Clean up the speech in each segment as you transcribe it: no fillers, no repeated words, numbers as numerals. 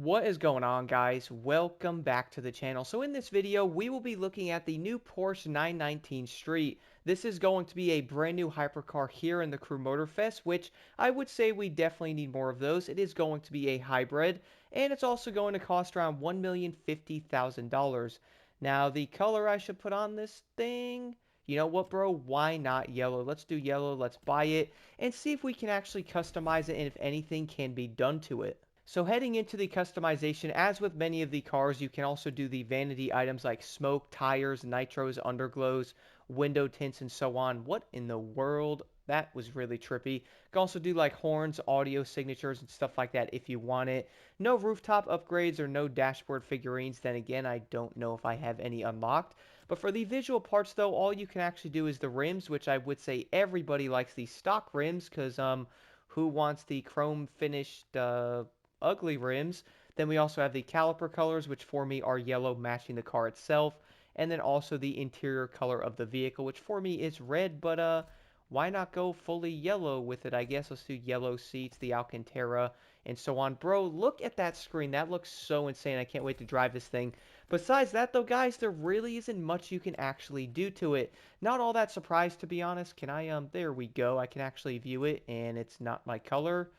What is going on, guys? Welcome back to the channel. So in this video, we will be looking at the new Porsche 919 Street. This is going to be a brand new hypercar here in the Crew Motorfest, which I would say we definitely need more of those. It is going to be a hybrid, and it's also going to cost around $1,050,000. Now, the color I should put on this thing, you know what, bro? Why not yellow? Let's do yellow. Let's buy it and see if we can actually customize it and if anything can be done to it. So heading into the customization, as with many of the cars, you can also do the vanity items like smoke, tires, nitros, underglows, window tints, and so on. What in the world? That was really trippy. You can also do like horns, audio signatures, and stuff like that if you want it. No rooftop upgrades or no dashboard figurines. Then again, I don't know if I have any unlocked. But for the visual parts though, all you can actually do is the rims, which I would say everybody likes the stock rims because who wants the chrome finished ugly rims. Then we also have the caliper colors, which for me are yellow, matching the car itself. And then also the interior color of the vehicle, which for me is red, but why not go fully yellow with it? I guess let's do yellow seats, the Alcantara, and so on. Bro, look at that screen. That looks so insane. I can't wait to drive this thing. Besides that, though, guys, there really isn't much you can actually do to it. Not all that surprised, to be honest. Can I, there we go. I can actually view it, and it's not my color.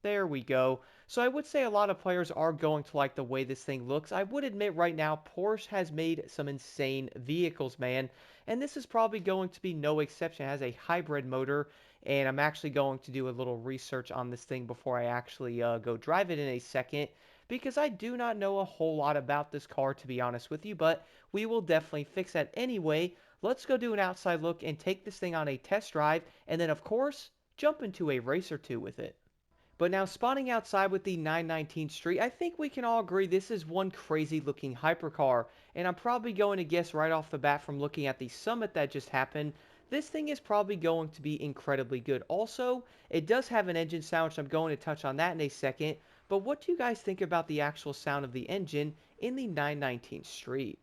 There we go. So I would say a lot of players are going to like the way this thing looks. I would admit right now, Porsche has made some insane vehicles, man. And this is probably going to be no exception. It has a hybrid motor. And I'm actually going to do a little research on this thing before I actually go drive it in a second. Because I do not know a whole lot about this car, to be honest with you. But we will definitely fix that anyway. Let's go do an outside look and take this thing on a test drive. And then, of course, jump into a race or two with it. But now spawning outside with the 919 Street, I think we can all agree this is one crazy looking hypercar. And I'm probably going to guess right off the bat from looking at the summit that just happened, this thing is probably going to be incredibly good. Also, it does have an engine sound, which I'm going to touch on that in a second. But what do you guys think about the actual sound of the engine in the 919 Street?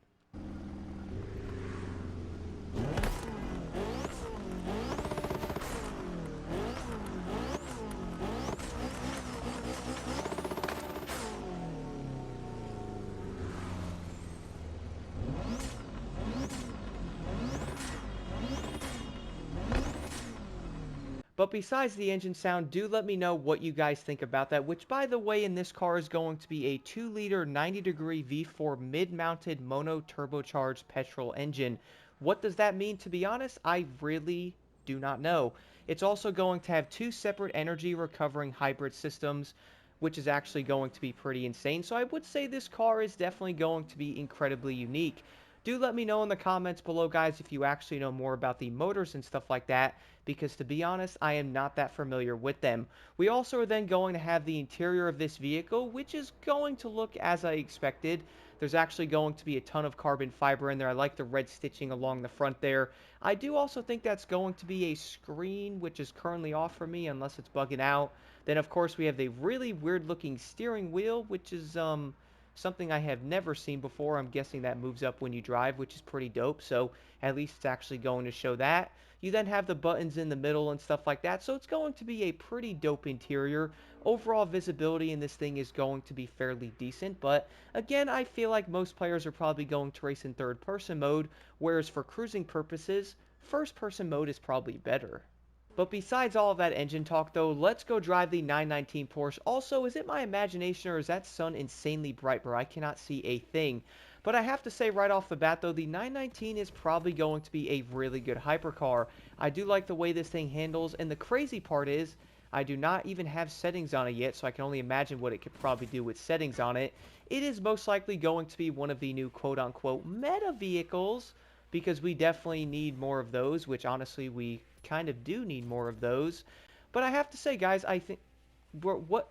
But besides the engine sound, do let me know what you guys think about that, which by the way in this car is going to be a 2-liter 90-degree V4 mid-mounted mono turbocharged petrol engine. What does that mean? To be honest, I really do not know. It's also going to have two separate energy recovering hybrid systems, which is actually going to be pretty insane. So I would say this car is definitely going to be incredibly unique. Do let me know in the comments below, guys, if you actually know more about the motors and stuff like that, because to be honest, I am not that familiar with them. We also are then going to have the interior of this vehicle, which is going to look as I expected. There's actually going to be a ton of carbon fiber in there. I like the red stitching along the front there. I do also think that's going to be a screen, which is currently off for me unless it's bugging out. Then, of course, we have the really weird looking steering wheel, which is, something I have never seen before. I'm guessing that moves up when you drive, which is pretty dope. So at least it's actually going to show that. You then have the buttons in the middle and stuff like that. So it's going to be a pretty dope interior. Overall visibility in this thing is going to be fairly decent. But again, I feel like most players are probably going to race in third person mode. Whereas for cruising purposes, first person mode is probably better. But besides all of that engine talk though, let's go drive the 919 Porsche. Also, is it my imagination or is that sun insanely bright, bro? I cannot see a thing. But I have to say right off the bat though, the 919 is probably going to be a really good hypercar. I do like the way this thing handles, and the crazy part is, I do not even have settings on it yet, so I can only imagine what it could probably do with settings on it. It is most likely going to be one of the new quote-unquote meta vehicles, because we definitely need more of those, which honestly we kind of do need more of those. But I have to say, guys, I think what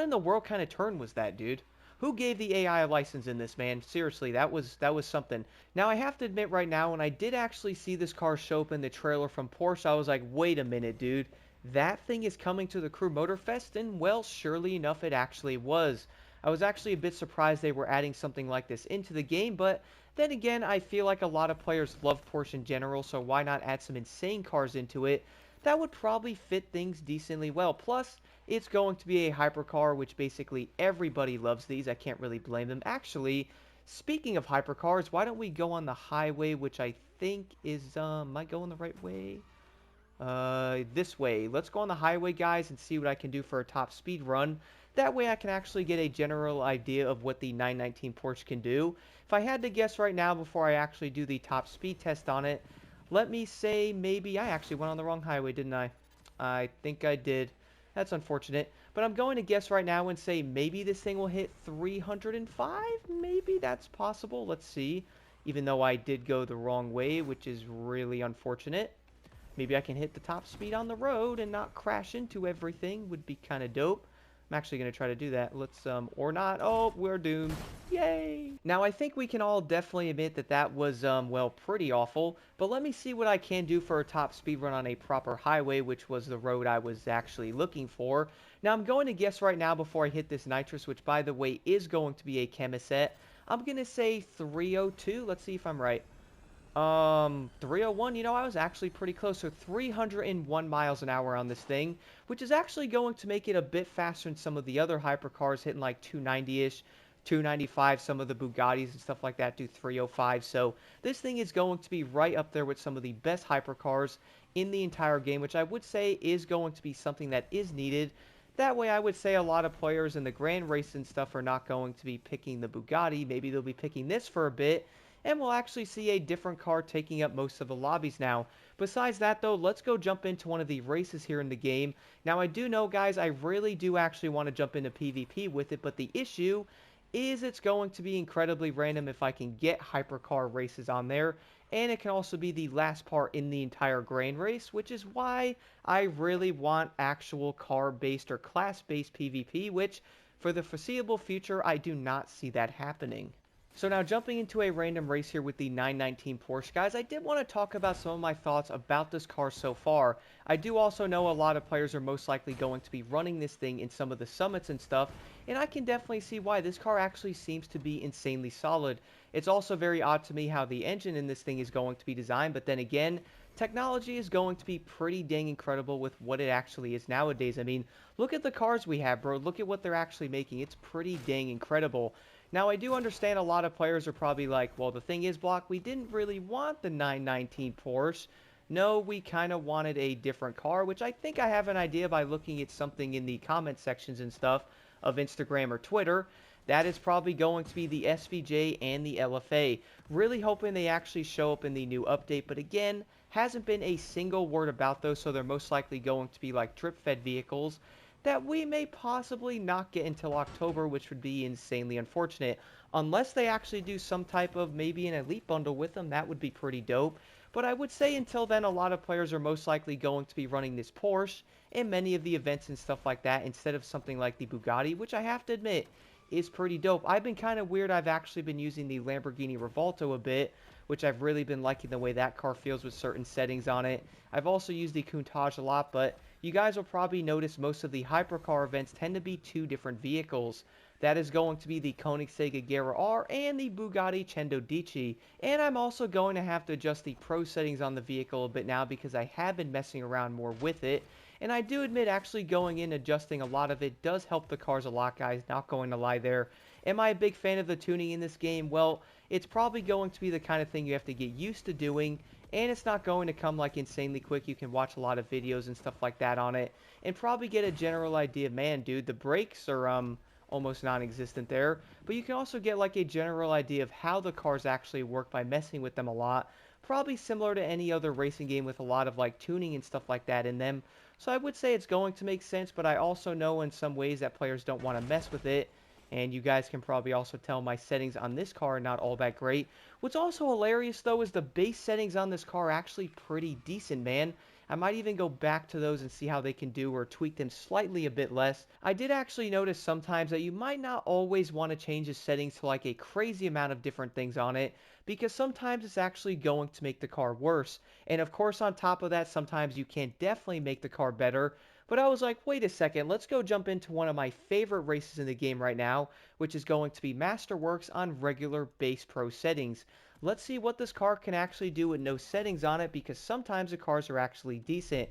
in the world kind of turn was that, dude? Who gave the AI a license in this, man? Seriously, that was something. Now I have to admit right now, when I did actually see this car show up in the trailer from Porsche, I was like, wait a minute, dude. That thing is coming to the Crew Motorfest, and well, surely enough, it actually was. I was actually a bit surprised they were adding something like this into the game, but then again, I feel like a lot of players love Porsche in general, so why not add some insane cars into it? That would probably fit things decently well. Plus, It's going to be a hypercar, which basically everybody loves these. I can't really blame them. Actually, speaking of hypercars, why don't we go on the highway, which I think is, am I going the right way? This way. Let's go on the highway, guys, and see what I can do for a top speed run. That way I can actually get a general idea of what the 919 Porsche can do. If I had to guess right now before I actually do the top speed test on it, let me say maybe I actually went on the wrong highway, didn't I? I think I did. That's unfortunate. But I'm going to guess right now and say maybe this thing will hit 305? Maybe that's possible. Let's see. Even though I did go the wrong way, which is really unfortunate. Maybe I can hit the top speed on the road and not crash into everything. Would be kind of dope. I'm actually going to try to do that. Let's, or not. Oh, we're doomed. Yay! Now, I think we can all definitely admit that that was, well, pretty awful. But let me see what I can do for a top speed run on a proper highway, which was the road I was actually looking for. Now, I'm going to guess right now before I hit this nitrous, which, by the way, is going to be a chemisette. I'm going to say 302. Let's see if I'm right. 301, you know, I was actually pretty close. So 301 miles an hour on this thing, which is actually going to make it a bit faster than some of the other hypercars, hitting like 290-ish, 295. Some of the Bugattis and stuff like that do 305. So this thing is going to be right up there with some of the best hypercars in the entire game, which I would say is going to be something that is needed. That way, I would say a lot of players in the Grand Race and stuff are not going to be picking the Bugatti. Maybe they'll be picking this for a bit, and we'll actually see a different car taking up most of the lobbies now. Besides that, though, let's go jump into one of the races here in the game. Now, I do know, guys, I really do actually want to jump into PvP with it, but the issue is it's going to be incredibly random if I can get hypercar races on there, and it can also be the last part in the entire Grand Race, which is why I really want actual car-based or class-based PvP, which, for the foreseeable future, I do not see that happening. So now jumping into a random race here with the 919 Porsche, guys, I did want to talk about some of my thoughts about this car so far. I do also know a lot of players are most likely going to be running this thing in some of the summits and stuff, and I can definitely see why. This car actually seems to be insanely solid. It's also very odd to me how the engine in this thing is going to be designed, but then again, technology is going to be pretty dang incredible with what it actually is nowadays. I mean, look at the cars we have, bro. Look at what they're actually making. It's pretty dang incredible. Now, I do understand a lot of players are probably like, well, the thing is, Block, we didn't really want the 919 Porsche. No, we kind of wanted a different car, which I think I have an idea by looking at something in the comment sections and stuff of Instagram or Twitter. That is probably going to be the SVJ and the LFA. Really hoping they actually show up in the new update, but again, hasn't been a single word about those, so they're most likely going to be like drip-fed vehicles that we may possibly not get until October, which would be insanely unfortunate. Unless they actually do some type of maybe an elite bundle with them, that would be pretty dope. But I would say until then, a lot of players are most likely going to be running this Porsche in many of the events and stuff like that instead of something like the Bugatti, which I have to admit is pretty dope. I've been kind of weird. I've actually been using the Lamborghini Revolto a bit, which I've really been liking the way that car feels with certain settings on it. I've also used the Countach a lot, but you guys will probably notice most of the hypercar events tend to be two different vehicles. That is going to be the Koenigsegg Agera R and the Bugatti Cento Dici. And I'm also going to have to adjust the Pro settings on the vehicle a bit now because I have been messing around more with it. And I do admit actually going in adjusting a lot of it does help the cars a lot, guys. Not going to lie there. Am I a big fan of the tuning in this game? Well, it's probably going to be the kind of thing you have to get used to doing, and it's not going to come like insanely quick. You can watch a lot of videos and stuff like that on it and probably get a general idea. Man, dude, the brakes are almost non-existent there, but you can also get like a general idea of how the cars actually work by messing with them a lot. Probably similar to any other racing game with a lot of like tuning and stuff like that in them. So I would say it's going to make sense, but I also know in some ways that players don't want to mess with it. And you guys can probably also tell my settings on this car are not all that great. What's also hilarious, though, is the base settings on this car are actually pretty decent, man. I might even go back to those and see how they can do or tweak them slightly a bit less. I did actually notice sometimes that you might not always want to change the settings to like a crazy amount of different things on it, because sometimes it's actually going to make the car worse. And of course, on top of that, sometimes you can definitely make the car better. But I was like, wait a second, let's go jump into one of my favorite races in the game right now, which is going to be Masterworks on regular base pro settings. Let's see what this car can actually do with no settings on it, because sometimes the cars are actually decent.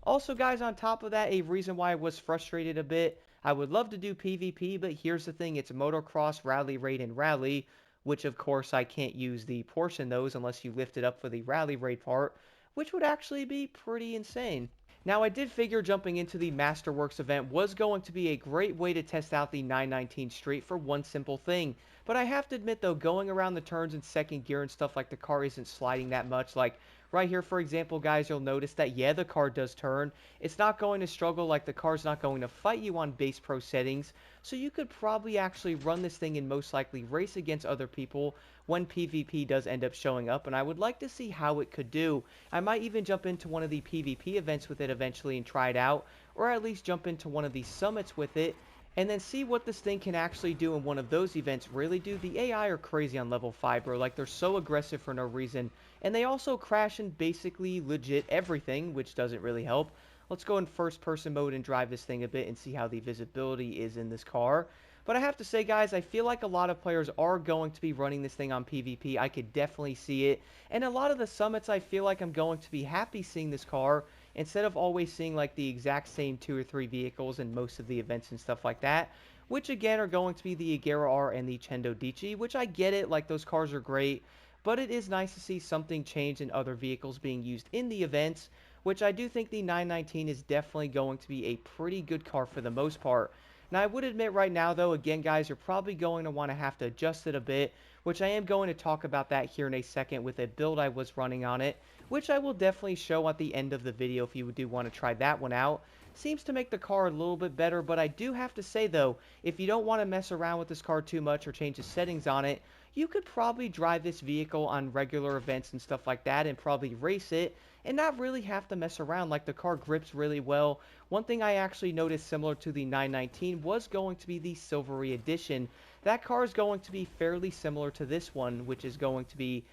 Also, guys, on top of that, a reason why I was frustrated a bit, I would love to do PvP, but here's the thing, it's motocross, rally, raid, and rally, which of course I can't use the Porsche in those unless you lift it up for the rally raid part, which would actually be pretty insane. Now, I did figure jumping into the Masterworks event was going to be a great way to test out the 919 Street for one simple thing. But I have to admit, though, going around the turns in second gear and stuff like the car isn't sliding that much. Like right here, for example, guys, you'll notice that, yeah, the car does turn. It's not going to struggle, like the car's not going to fight you on base pro settings. So you could probably actually run this thing and most likely race against other people when PvP does end up showing up. And I would like to see how it could do. I might even jump into one of the PvP events with it eventually and try it out, or at least jump into one of the summits with it, and then see what this thing can actually do in one of those events. Really, dude, the AI are crazy on level 5, bro. Like, they're so aggressive for no reason, and they also crash in basically legit everything, which doesn't really help. Let's go in first person mode and drive this thing a bit and see how the visibility is in this car. But I have to say, guys, I feel like a lot of players are going to be running this thing on PvP. I could definitely see it. And a lot of the summits, I feel like I'm going to be happy seeing this car instead of always seeing like the exact same 2 or 3 vehicles in most of the events and stuff like that. Which again are going to be the Agera R and the Chendo Dici, which I get it, like those cars are great. But it is nice to see something change in other vehicles being used in the events, which I do think the 919 is definitely going to be a pretty good car for the most part. Now, I would admit right now, though, again, guys, you're probably going to want to have to adjust it a bit, which I am going to talk about that here in a second with a build I was running on it, which I will definitely show at the end of the video if you do want to try that one out. Seems to make the car a little bit better, but I do have to say, though, if you don't want to mess around with this car too much or change the settings on it, you could probably drive this vehicle on regular events and stuff like that and probably race it and not really have to mess around. Like, the car grips really well. One thing I actually noticed similar to the 919 was going to be the Silvery Edition. That car is going to be fairly similar to this one, which is going to be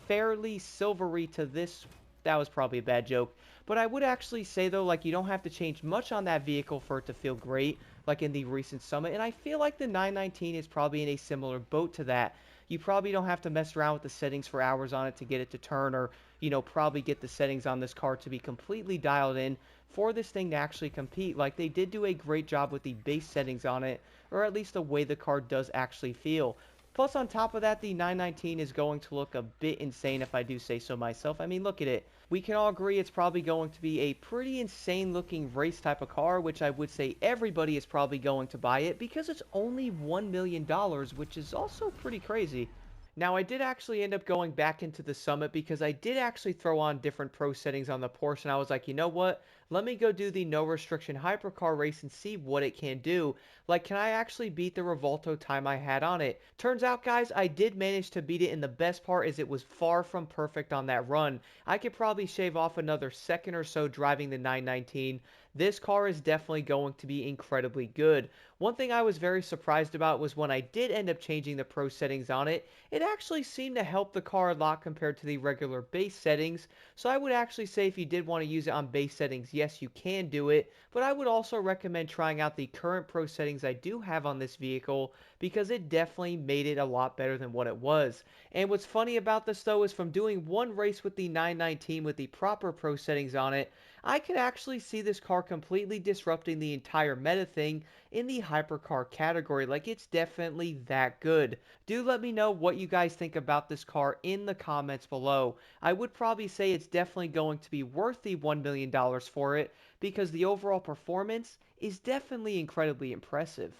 fairly silvery to this. That was probably a bad joke. But I would actually say, though, like, you don't have to change much on that vehicle for it to feel great, like in the recent Summit. And I feel like the 919 is probably in a similar boat to that. You probably don't have to mess around with the settings for hours on it to get it to turn, or, you know, probably get the settings on this car to be completely dialed in for this thing to actually compete. Like, they did do a great job with the base settings on it, or at least the way the car does actually feel. Plus, on top of that, the 919 is going to look a bit insane if I do say so myself. I mean, look at it. We can all agree it's probably going to be a pretty insane looking race type of car, which I would say everybody is probably going to buy it because it's only $1 million, which is also pretty crazy. Now, I did actually end up going back into the Summit because I did actually throw on different pro settings on the Porsche, and I was like, you know what? Let me go do the no restriction hypercar race and see what it can do. Like, can I actually beat the Revolto time I had on it? Turns out, guys, I did manage to beat it, and the best part is it was far from perfect on that run. I could probably shave off another second or so driving the 919. This car is definitely going to be incredibly good. One thing I was very surprised about was when I did end up changing the pro settings on it, it actually seemed to help the car a lot compared to the regular base settings. So I would actually say if you did want to use it on base settings, yes, you can do it, but I would also recommend trying out the current pro settings I do have on this vehicle because it definitely made it a lot better than what it was. And what's funny about this though is from doing one race with the 919 with the proper pro settings on it, I could actually see this car completely disrupting the entire meta thing in the hypercar category. Like, it's definitely that good. Do let me know what you guys think about this car in the comments below. I would probably say it's definitely going to be worth the $1 million for it because the overall performance is definitely incredibly impressive.